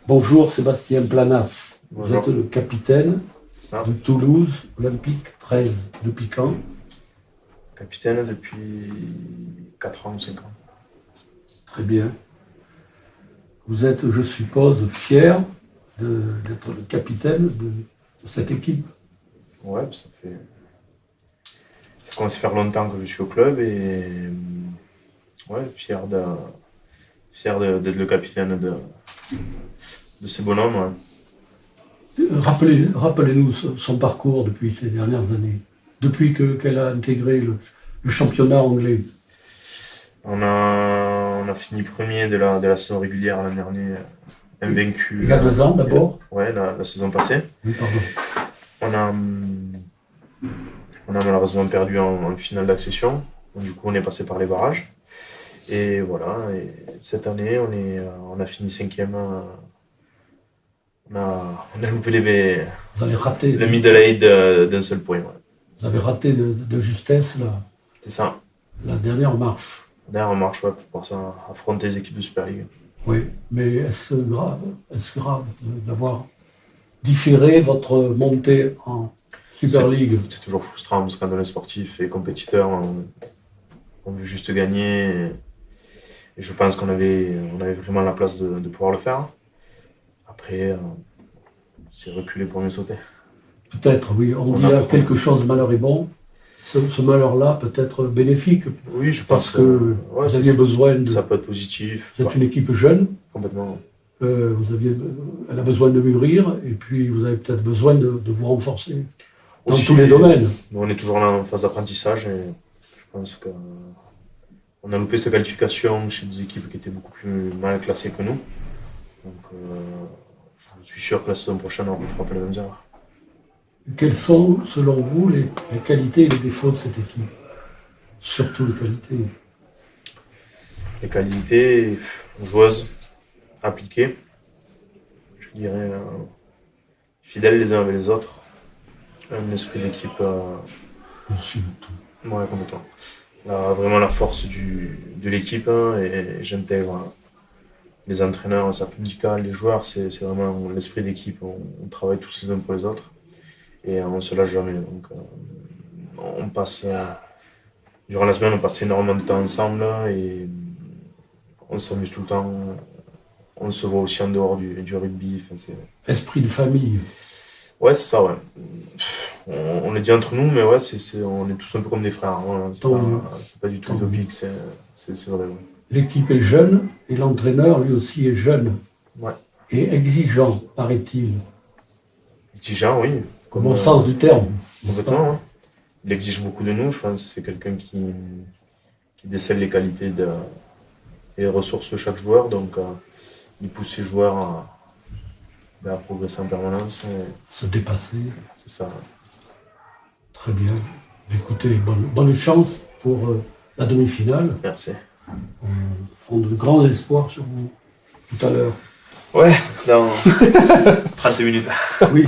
Bonjour Sébastien Planas, vous Bonjour. êtes le capitaine Ça, de Toulouse Olympique 13. Depuis quand? capitaine depuis 4 ans ou 5 ans. Très bien. Vous êtes, je suppose, fier d'être le capitaine de cette équipe. Ouais, ça commence à faire longtemps que je suis au club et ouais, d'être le capitaine de ces bonhommes. Ouais. Rappelez-nous son parcours depuis ces dernières années, depuis qu'elle a intégré le championnat anglais. On a fini premier de la saison régulière l'année dernière, invaincu. Il y a 2 ans d'abord. Ouais, la saison passée. Oui, pardon. On a malheureusement perdu en finale d'accession. Donc, du coup, on est passé par les barrages. Et voilà. Et cette année, on a fini 5e. On a loupé Vous avez raté, le middle eight d'un seul point. Ouais. vous avez raté de justesse C'est ça. la dernière marche. Derrière, on marche ouais, pour pouvoir ça, affronter les équipes de Super League. Oui, mais est-ce grave d'avoir différé votre montée en Super League? C'est toujours frustrant parce qu'on est sportif et compétiteur. On veut juste gagner. Et je pense qu'on avait vraiment la place de pouvoir le faire. Après, c'est reculer pour mieux sauter. Peut-être, oui. On dit là quelque chose, malheur est bon. Ce malheur-là peut être bénéfique. Oui, je Parce pense que ouais, vous aviez besoin de... Ça peut être positif. Vous êtes une équipe jeune. Complètement. Elle a besoin de mûrir et puis vous avez peut-être besoin de vous renforcer dans Aussi, tous les domaines. Nous, on est toujours là en phase d'apprentissage et je pense qu'on a loupé cette qualification chez des équipes qui étaient beaucoup plus mal classées que nous. Donc, je suis sûr que la saison prochaine, on va frapper les mêmes erreurs. Quelles sont, selon vous, les qualités et les défauts de cette équipe? Surtout les qualités. Les qualités, joueuses, appliquées, je dirais fidèles les uns avec les autres, un esprit d'équipe. Au-dessus de tout. Ouais, complètement. Vraiment la force de l'équipe et j'intègre les entraîneurs, sa syndicat, les joueurs, c'est vraiment l'esprit d'équipe. On travaille tous les uns pour les autres et on ne se lâche jamais. Donc, on passe, durant la semaine, on passe énormément de temps ensemble et on s'amuse tout le temps. On se voit aussi en dehors du rugby. Enfin, Esprit de famille. Ouais, c'est ça, ouais. On le dit entre nous, mais ouais, on est tous un peu comme des frères. Hein. C'est pas du tout utopique, c'est vrai. Ouais. L'équipe est jeune et l'entraîneur, lui aussi, est jeune. Ouais. Et exigeant, paraît-il. Exigeant, oui. Comme au sens du terme. Complètement, ouais. Il exige beaucoup de nous, je pense. C'est quelqu'un qui décèle les qualités et les ressources de chaque joueur. Donc, il pousse ses joueurs à progresser en permanence. Se dépasser. C'est ça. Très bien. Écoutez, bonne chance pour la demi-finale. Merci. On fonde de grands espoirs sur vous tout à l'heure. Ouais, dans 30 minutes. Oui.